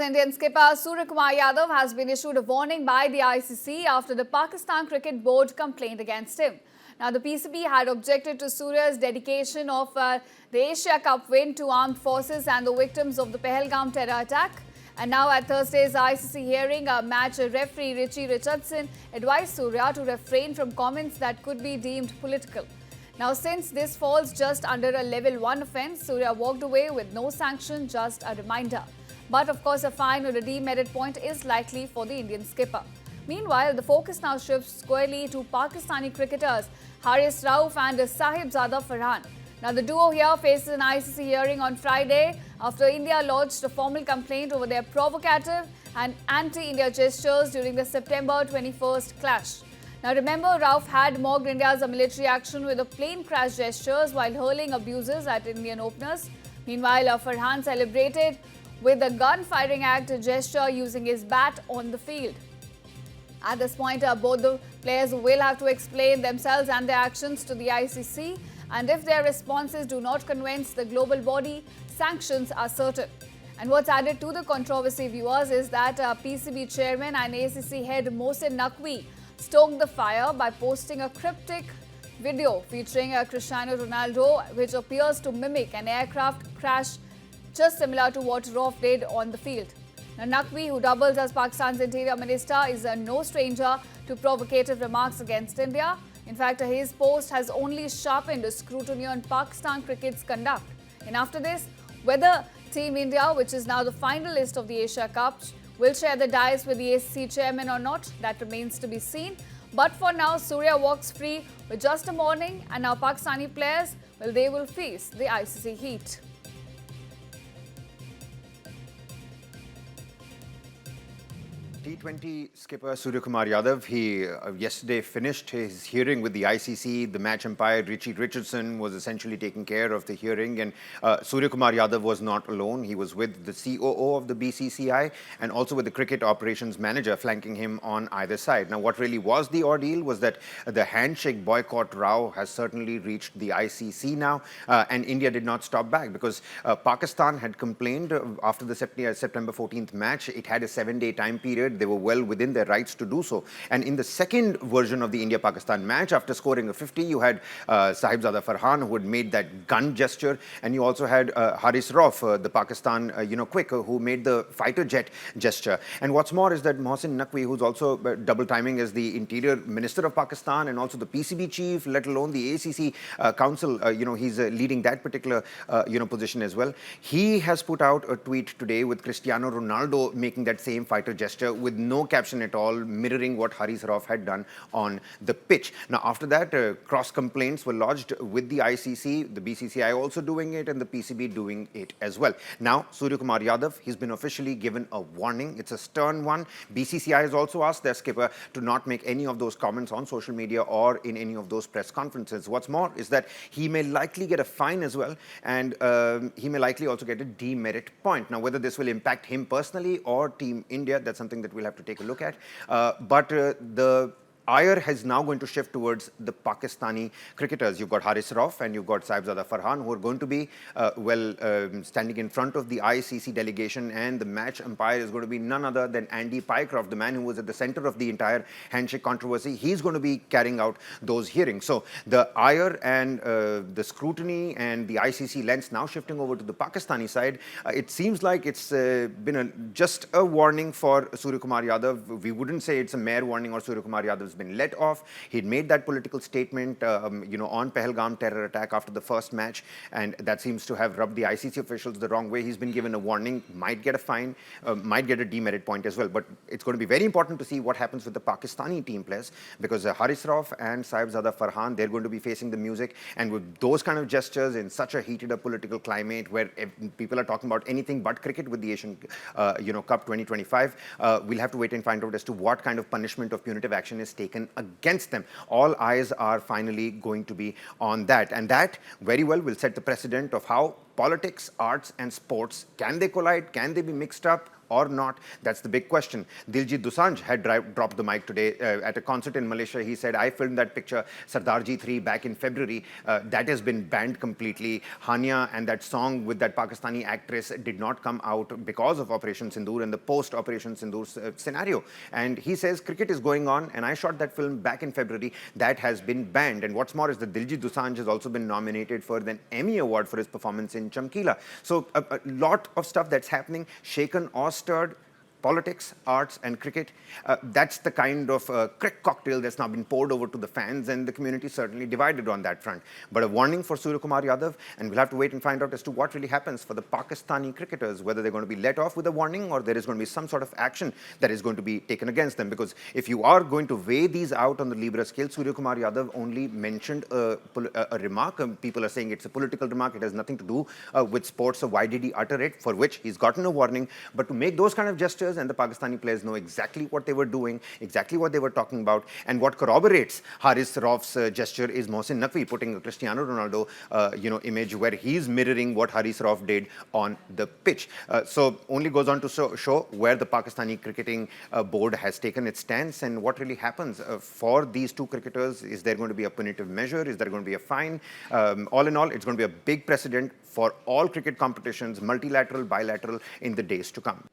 Indian skipper Suryakumar Yadav has been issued a warning by the ICC after the Pakistan Cricket Board complained against him. Now, the PCB had objected to Surya's dedication of the Asia Cup win to armed forces and the victims of the Pahalgam terror attack. And now, at Thursday's ICC hearing, a match referee Richie Richardson advised Surya to refrain from comments that could be deemed political. Now, since this falls just under a level 1 offence, Surya walked away with no sanction, just a reminder. But of course, a fine or a demerit point is likely for the Indian skipper. Meanwhile, the focus now shifts squarely to Pakistani cricketers Haris Rauf and Sahibzada Farhan. Now, the duo here faces an ICC hearing on Friday after India lodged a formal complaint over their provocative and anti-India gestures during the September 21st clash. Now, remember, Rauf had mocked India's military action with a plane crash gestures while hurling abuses at Indian openers. Meanwhile, Farhan celebrated with a gun-firing act gesture using his bat on the field. At this point, both the players will have to explain themselves and their actions to the ICC, and if their responses do not convince the global body, sanctions are certain. And what's added to the controversy, viewers, is that PCB chairman and ACC head Mohsin Naqvi stoked the fire by posting a cryptic video featuring Cristiano Ronaldo, which appears to mimic an aircraft crash just similar to what Rauf did on the field. Now, Naqvi, who doubles as Pakistan's interior minister, is no stranger to provocative remarks against India. In fact, his post has only sharpened scrutiny on Pakistan cricket's conduct. And after this, whether Team India, which is now the finalist of the Asia Cup, will share the dice with the ACC chairman or not, that remains to be seen. But for now, Surya walks free with just a warning, and now Pakistani players, well, they will face the ICC heat. T20 skipper Suryakumar Yadav, he yesterday finished his hearing with the ICC. The match umpire Richie Richardson was essentially taking care of the hearing, and Suryakumar Yadav was not alone. He was with the COO of the BCCI and also with the cricket operations manager flanking him on either side. Now, what really was the ordeal was that the handshake boycott row has certainly reached the ICC now, and India did not stop back because Pakistan had complained after the September 14th match. It had a 7-day time period. They were well within their rights to do so. And in the second version of the India-Pakistan match, after scoring a 50, you had Sahibzada Farhan, who had made that gun gesture, and you also had Haris Rauf, the Pakistan quick, who made the fighter jet gesture. And what's more is that Mohsin Naqvi, who's also double timing as the Interior Minister of Pakistan and also the PCB chief, let alone the ACC Council, he's leading that particular position as well. He has put out a tweet today with Cristiano Ronaldo making that same fighter gesture with no caption at all, mirroring what Haris Rauf had done on the pitch. Now, after that, cross complaints were lodged with the ICC, the BCCI also doing it, and the PCB doing it as well. Now, Suryakumar Yadav, he's been officially given a warning. It's a stern one. BCCI has also asked their skipper to not make any of those comments on social media or in any of those press conferences. What's more is that he may likely get a fine as well, and he may likely also get a demerit point. Now, whether this will impact him personally or Team India, that's something that we'll have to take a look at. But the ire is now going to shift towards the Pakistani cricketers. You've got Haris Rauf and you've got Sahibzada Farhan, who are going to be, standing in front of the ICC delegation, and the match umpire is going to be none other than Andy Pycroft, the man who was at the center of the entire handshake controversy. He's going to be carrying out those hearings. So the ire and the scrutiny and the ICC lens now shifting over to the Pakistani side. It seems like it's been just a warning for Suryakumar Yadav. We wouldn't say it's a mere warning or Suryakumar Yadav's been let off. He'd made that political statement, on Pahalgam terror attack after the first match, and that seems to have rubbed the ICC officials the wrong way. He's been given a warning, might get a fine, might get a demerit point as well. But it's going to be very important to see what happens with the Pakistani team players, because Haris Rauf and Sahibzada Farhan, they're going to be facing the music, and with those kind of gestures in such a heated up political climate where people are talking about anything but cricket with the Asian Cup 2025, we'll have to wait and find out as to what kind of punishment of punitive action is taken against them. All eyes are finally going to be on that, and that very well will set the precedent of how politics, arts and sports, can they collide, can they be mixed up, or not? That's the big question. Diljit Dosanjh had dropped the mic today at a concert in Malaysia. He said, I filmed that picture, Sardarji 3, back in February. That has been banned completely. Hania and that song with that Pakistani actress did not come out because of Operation Sindoor and the post-Operation Sindoor scenario. And he says, cricket is going on, and I shot that film back in February. That has been banned. And what's more is that Diljit Dosanjh has also been nominated for an Emmy Award for his performance in Chamkila. So a lot of stuff that's happening, shaken or stirred. Politics, arts, and cricket. That's the kind of crick cocktail that's now been poured over to the fans, and the community certainly divided on that front. But a warning for Suryakumar Yadav, and we'll have to wait and find out as to what really happens for the Pakistani cricketers, whether they're going to be let off with a warning or there is going to be some sort of action that is going to be taken against them. Because if you are going to weigh these out on the Libra scale, Suryakumar Yadav only mentioned a remark. People are saying it's a political remark. It has nothing to do with sports. So why did he utter it? For which he's gotten a warning. But to make those kind of gestures, and the Pakistani players know exactly what they were doing, exactly what they were talking about, and what corroborates Haris Rauf's gesture is Mohsin Naqvi putting a Cristiano Ronaldo, image where he's mirroring what Haris Rauf did on the pitch. So only goes on to show where the Pakistani cricketing board has taken its stance and what really happens for these two cricketers. Is there going to be a punitive measure? Is there going to be a fine? All in all, it's going to be a big precedent for all cricket competitions, multilateral, bilateral, in the days to come.